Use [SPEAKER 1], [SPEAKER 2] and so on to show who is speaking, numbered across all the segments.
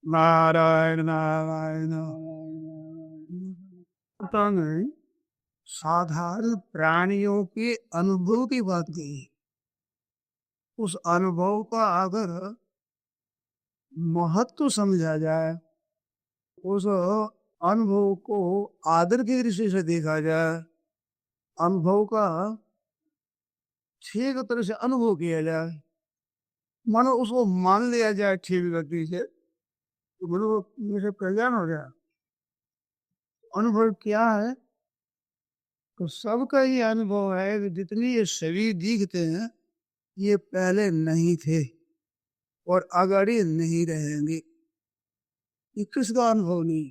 [SPEAKER 1] नारायण नारायण नारायण। पता नहीं, साधारण प्राणियों के अनुभव की बात कही। उस अनुभव का अगर महत्व समझा जाए, उस अनुभव को आदर की दृष्टि से देखा जाए, अनुभव का ठीक तरह से अनुभव किया जाए, मानो उसको मान लिया जाए ठीक गति से, तो बोलो मेरे कल्याण हो गया। अनुभव क्या है? तो सबका ये अनुभव है कि जितनी ये शरीर दिखते हैं, ये पहले नहीं थे और आगे नहीं रहेंगे। ये किसका अनुभव नहीं,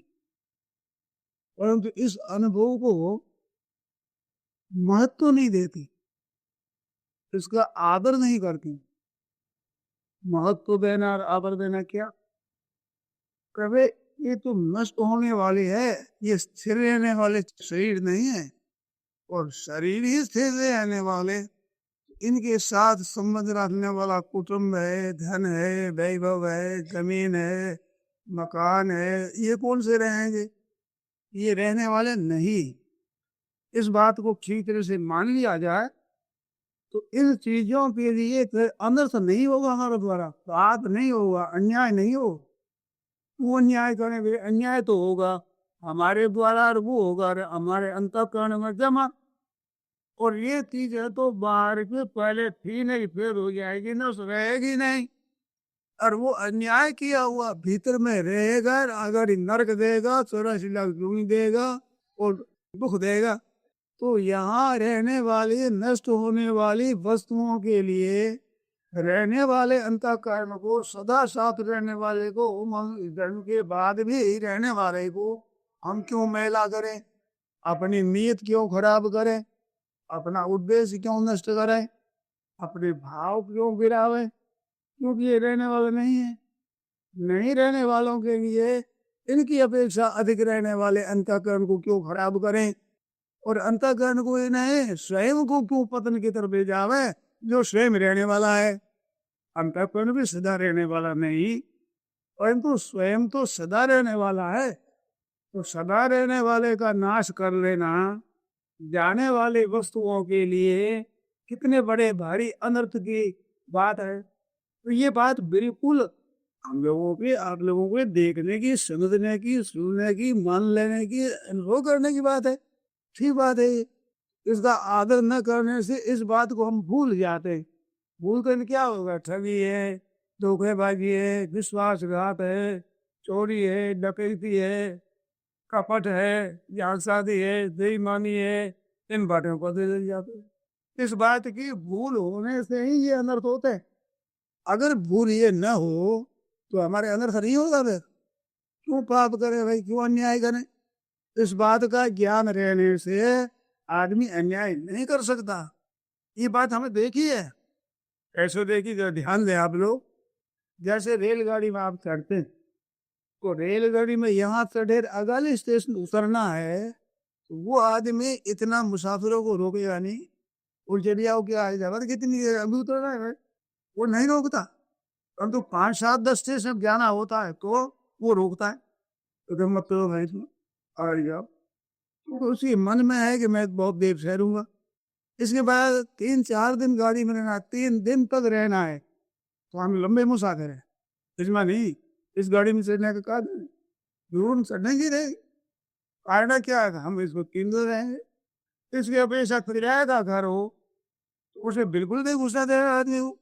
[SPEAKER 1] परंतु इस अनुभव को महत्व नहीं देती, इसका आदर नहीं करती। महत्व देना और आदर देना क्या? कभी ये तो नष्ट होने वाली है, ये स्थिर रहने वाले शरीर नहीं है, और शरीर ही स्थिर रहने वाले, इनके साथ संबंध रखने वाला कुटुंब है, धन है, वैभव है, जमीन है, मकान है, ये कौन से रहेंगे? ये रहने वाले नहीं। इस बात को ठीक तरह से मान लिया जाए तो इन चीजों के लिए अनर्थ नहीं होगा, हमारे द्वारा पाप नहीं होगा, अन्याय नहीं हो। वो अन्याय करेंगे, अन्याय तो होगा हमारे द्वारा, और वो होगा हमारे अंतःकरण में जमा। और ये चीज है तो बाहर के पहले थी नहीं, फिर हो जाएगी ना, रहेगी नहीं। और वो अन्याय किया हुआ भीतर में रहेगा, अगर नरक देगा, 84 लाख जूनी देगा और दुख देगा। तो यहाँ रहने वाली नष्ट होने वाली वस्तुओं के लिए रहने वाले अंतःकरण को, सदा साथ रहने वाले को, जन्म के बाद भी रहने वाले को हम क्यों मैला करें? अपनी नीयत क्यों खराब करें? अपना उद्देश्य क्यों नष्ट करें? अपने भाव क्यों गिरावे? क्योंकि ये रहने वाले नहीं है। नहीं रहने वालों के लिए इनकी अपेक्षा अधिक रहने वाले अंतःकरण को क्यों खराब करें? और अंतःकरण को इन्हें स्वयं को क्यों पतन की तरफ ले जावे, जो स्वयं रहने वाला है। अंतःकरण भी सदा रहने वाला नहीं, परंतु स्वयं तो सदा रहने वाला है। तो सदा रहने वाले का नाश कर लेना जाने वाली वस्तुओं के लिए कितने बड़े भारी अनर्थ की बात है। तो ये बात बिल्कुल हम लोगों की, आप लोगों को देखने की, समझने की, सुनने की, मान लेने की, अनुभव करने की बात है। ठीक बात है। इसका आदर न करने से इस बात को हम भूल जाते हैं। भूल कर क्या होगा? ठगी है, धोखेबाजी है, विश्वासघात है, चोरी है, डकैती है, कपट है, जालसाजी है, बेईमानी है, इन बातों को दे जाते हैं। इस बात की भूल होने से ही ये अनर्थ होते हैं। अगर भूल ये न हो तो हमारे अनर्थ नहीं होगा। फिर क्यों पाप करे भाई, क्यों अन्याय करें? इस बात का ज्ञान रहने से आदमी अन्याय नहीं कर सकता। ये बात हमें देखी है। ऐसे देखी, जरा ध्यान दें आप लोग। जैसे रेलगाड़ी में आप चढ़ते हैं, तो रेलगाड़ी में यहाँ चढ़े अगले स्टेशन उतरना है, तो वो आदमी इतना मुसाफिरों को रोकेगा नहीं। उल्टे आओ क्या है, जगह कितनी है, अभी उतरना है, वो नहीं रोकता। परंतु 5, 7, 10 स्टेशन जाना होता है तो वो रोकता है। तो मतलब भाई इसमें आ जाओ, तो उसी मन में है कि मैं बहुत देर ठहरूंगा। इसके बाद 3, 4 दिन गाड़ी में रहना, 3 दिन तक रहना है, तो हम लंबे मुसाफिर हैं। इसमें नहीं, इस गाड़ी में चढ़ने का कारण जरूर चढ़ने की रहेगी। कारण क्या है? हम इसको 3 दिन रहेंगे। इसकी अपेक्षा किराए का घर हो तो उसे बिल्कुल नहीं घुसना देगा आदमी को।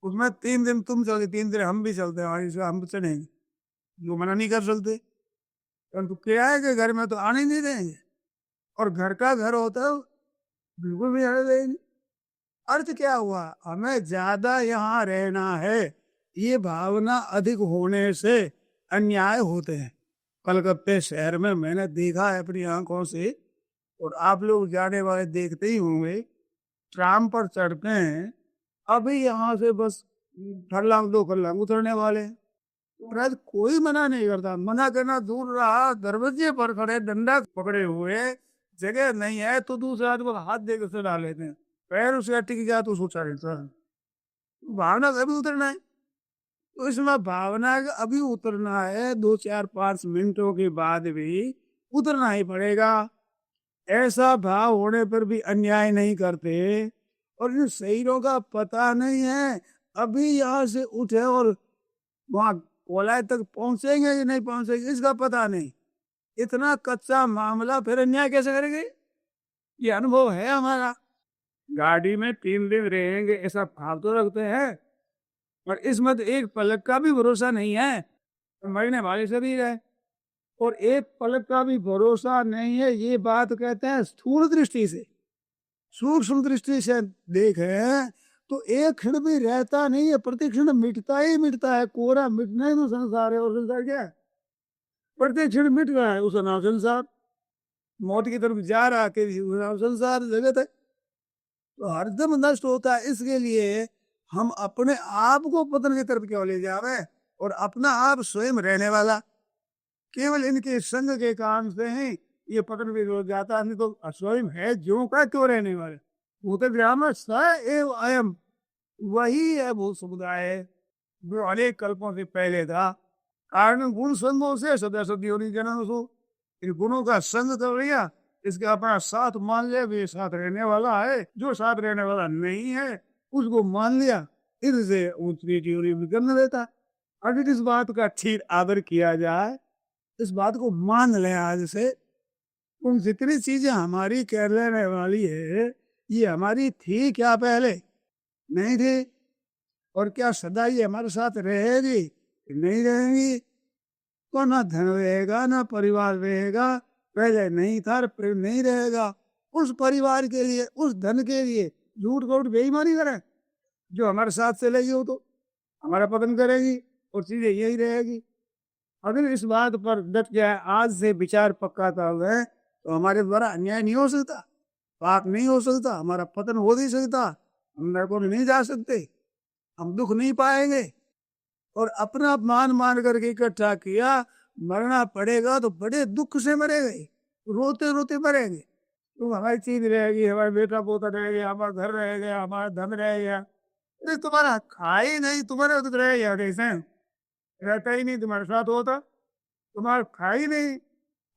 [SPEAKER 1] उसमें 3 दिन तुम चलोगे, 3 दिन हम भी चलते हैं, इसमें हम चढ़ेंगे, जो मना नहीं कर सकते। परंतु किराए के घर में तो आने ही नहीं देंगे, और घर का घर होता है बिल्कुल भी आने देंगे। अर्थ क्या हुआ? हमें ज्यादा यहाँ रहना है, ये भावना अधिक होने से अन्याय होते हैं। कलकत्ते शहर में मैंने देखा है अपनी आंखों से, और आप लोग जाने वाले देखते ही होंगे। ट्राम पर चढ़ते हैं, अभी यहाँ से बस फरलांग 2 फरलांग उतरने वाले हैं। महाराज कोई मना नहीं करता, मना करना दूर रहा, दरवाजे पर खड़े डंडा पकड़े हुए, जगह नहीं है तो दूसरे आदमी को हाथ देकर उसे डाल लेते हैं, पैर उसका टिक गया तो सोचा रहता है, भावना कभी उतरना है। तो इसमें भावना का अभी उतरना है, 2 4 5 मिनटों के बाद भी उतरना ही पड़ेगा। ऐसा भाव होने पर भी अन्याय नहीं करते, और इन शरीरों का पता नहीं है अभी यहाँ से उठे और वहां कोलाय तक पहुंचेंगे या नहीं पहुंचेंगे, इसका पता नहीं। इतना कच्चा मामला, फिर अन्याय कैसे करेंगे? ये अनुभव है हमारा। गाड़ी में 3 दिन रहेंगे ऐसा भाव तो रखते हैं, और इसमें तो एक पलक का भी भरोसा नहीं है, मरने वाले शरीर है। और एक पलक का भी भरोसा नहीं है, ये बात कहते हैं स्थूल दृष्टि से। सूक्ष्म दृष्टि से देखें तो एक क्षण भी रहता नहीं है, प्रति क्षण मिटता ही मिटता है। कोरा मिटना ही तो संसार है, और संसार क्या है? प्रत्येक क्षण मिट रहा है, उसका नाम संसार। मौत की तरफ जा रहा के उसका नाम संसार जगत है। तो हरदम नष्ट होता है, इसके लिए हम अपने आप को पतन की तरफ क्यों ले जावे, और अपना आप स्वयं रहने वाला। केवल इनके संग के कारण से ही ये पतन भी हो जाता है, नहीं तो स्वयं है जो का क्यों रहने वाले। भूत ग्राम स एव अयम, वही है भूत समुदाय जो अनेक कल्पों से पहले था। कारण गुण संगों से सदा सदियों जन्म सो, इन गुणों का संग कर लिया, इसके अपना साथ मान लिया, वे साथ रहने वाला है। जो साथ रहने वाला नहीं है उसको मान लिया, इनसे ऊंची जीवनी में करने देता। अगर इस बात का ठीक आदर किया जाए, इस बात को मान लें आज से, उन जितनी चीजें हमारी कर लेने वाली है, ये हमारी थी क्या पहले? नहीं थी। और क्या सदा ये हमारे साथ रहेगी? नहीं रहेगी। तो ना धन रहेगा ना परिवार रहेगा, पहले नहीं था फिर नहीं रहेगा। उस परिवार के लिए, उस धन के लिए झूठ कौट बेईमानी करें, जो हमारे साथ चलेगी वो तो हमारा पतन करेगी, और चीजें यही रहेगी। अगर इस बात पर डट जाए, आज से विचार पक्काता हुआ, तो हमारे द्वारा अन्याय नहीं हो सकता, पाप नहीं हो सकता, हमारा पतन हो नहीं सकता, हम नरक में नहीं जा सकते, हम दुख नहीं पाएंगे। और अपना मान मान करके इकट्ठा किया, मरना पड़ेगा तो बड़े दुख से मरेंगे, रोते रोते मरेंगे। तो हमारी चीज रहेगी, हमारा बेटा पोता रह गया, हमारा घर रह गया, हमारा धन रह गया, अरे तुम्हारा खा ही नहीं, तुम्हारे उधर रह गया कैसे? रहता ही नहीं, तुम्हारे साथ होता, तुम्हारा खा ही नहीं।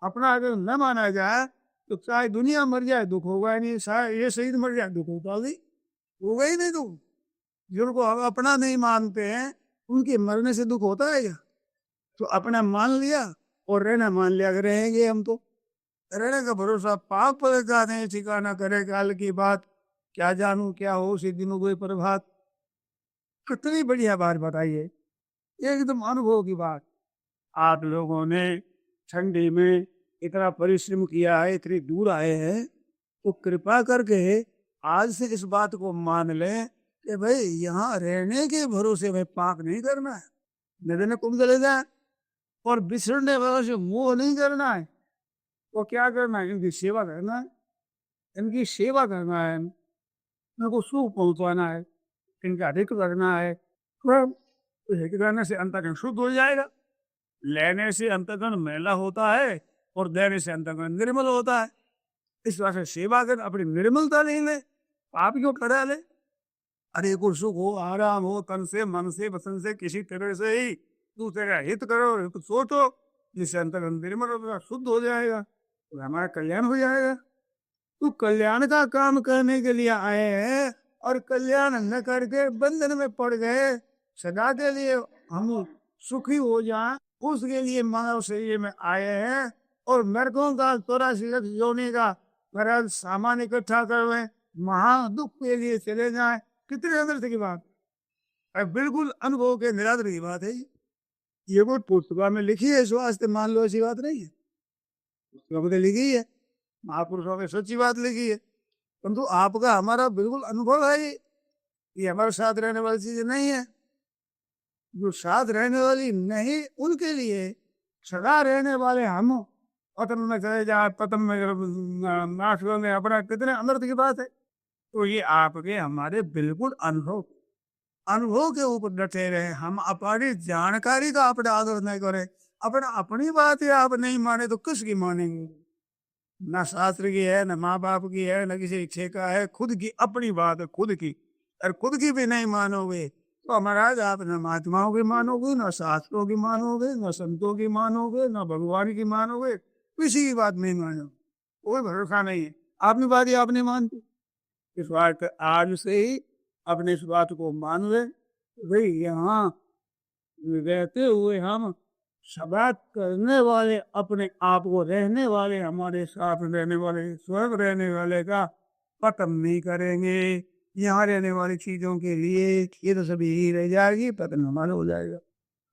[SPEAKER 1] अपना अगर न माना जाए तो चाहे दुनिया मर जाए दुख होगा ही नहीं, चाहे ये शहीद मर जाए दुख होगा ही नहीं। तुम जिनको हम अपना नहीं मानते हैं, उनके मरने से दुख होता है क्या? तो अपना मान लिया और रहना मान लिया, अगर रहेंगे हम तो रहने का भरोसा। पाप पड़ेगा नहीं, ठिकाना करे काल की बात, क्या जानू क्या हो सी दिनों कोई प्रभात। कितनी बढ़िया बात बताइए, एकदम अनुभव की बात। आप लोगों ने ठंडी में इतना परिश्रम किया है, इतनी दूर आए हैं, तो कृपा करके आज से इस बात को मान लें कि भाई यहाँ रहने के भरोसे में पाप नहीं करना है, नदी में कुंभ चले जाए, और बिछड़ने वालों से मोह नहीं करना है। तो क्या करना है? इनकी सेवा करना है, इनकी सेवा करना है, इनको सुख पहुंचाना है, इनका हित करना है। तो हित करने से अंतःकरण शुद्ध हो जाएगा। लेने से अंतःकरण मैला होता है, और देने से अंतःकरण निर्मल होता है। इस वजह से सेवा कर अपनी निर्मलता नहीं ले, पाप क्यों करा ले? अरे को सुख हो, आराम हो, तन से मन से वचन से किसी तरह से ही दूसरे का हित करो, हित सोचो, जिससे अंतःकरण निर्मल होगा, शुद्ध हो जाएगा, तो हमारा कल्याण हो जाएगा। तो कल्याण का काम करने के लिए आए हैं, और कल्याण न करके बंधन में पड़ गए, सदा के लिए हम सुखी हो जाए, उसके लिए मानव शरीर में आए हैं। और नरकों का 84 लाख योनि का महाराज सामान इकट्ठा करवे, महा दुख के लिए चले जाए, कितने अनर्थ की बात है। बिल्कुल अनुभव के निरादर की बात है। ये वो पुस्तका में लिखी है, इस वास्ते मान लो ऐसी बात नहीं है, पुस्तका में लिखी है, महापुरुषों में सच्ची बात लिखी है। परंतु आपका हमारा बिल्कुल अनुभव है, ये हमारे साथ रहने वाली चीज नहीं है। जो साथ रहने वाली नहीं, उनके लिए सदा रहने वाले हम पतन में चले जाए, पतन में नाश होंगे, अपना कितने अनर्थ की बात है। तो ये आपके हमारे बिल्कुल अनुभव के ऊपर डटे रहे। हम अपनी जानकारी का अपना आदर नहीं करें, अपनी बात है आप नहीं माने तो किसकी मानेंगे? ना शास्त्र की है, न माँ बाप की है, न किसी इच्छे का है, खुद की अपनी बात है, खुद की। और खुद की भी नहीं मानोगे तो महाराज आप न महात्माओं की मानोगे, न शास्त्रों की मानोगे, न संतों की मानोगे, न भगवान की मानोगे, किसी की बात नहीं मानो, कोई भरोसा नहीं है। आपने बात आपने मान दी, इस बात आज से ही अपने इस बात को मान ले। भाई यहाँ रहते हुए हम सबात करने वाले, अपने आप को रहने वाले, हमारे साथ रहने वाले, स्वर्ग रहने वाले का पतन नहीं करेंगे। यहाँ रहने वाली चीजों के लिए ये तो सभी ही रह जाएगी, पतन हमारा हो जाएगा।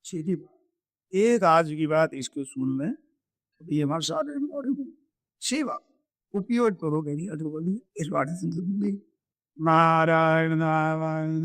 [SPEAKER 1] सीधी बात। एक आज की बात इसको सुन लें, ये हमारे साथ रहने वाले अच्छी बात उपयोग करोगे नहीं, इस बात से नारायण नारायण।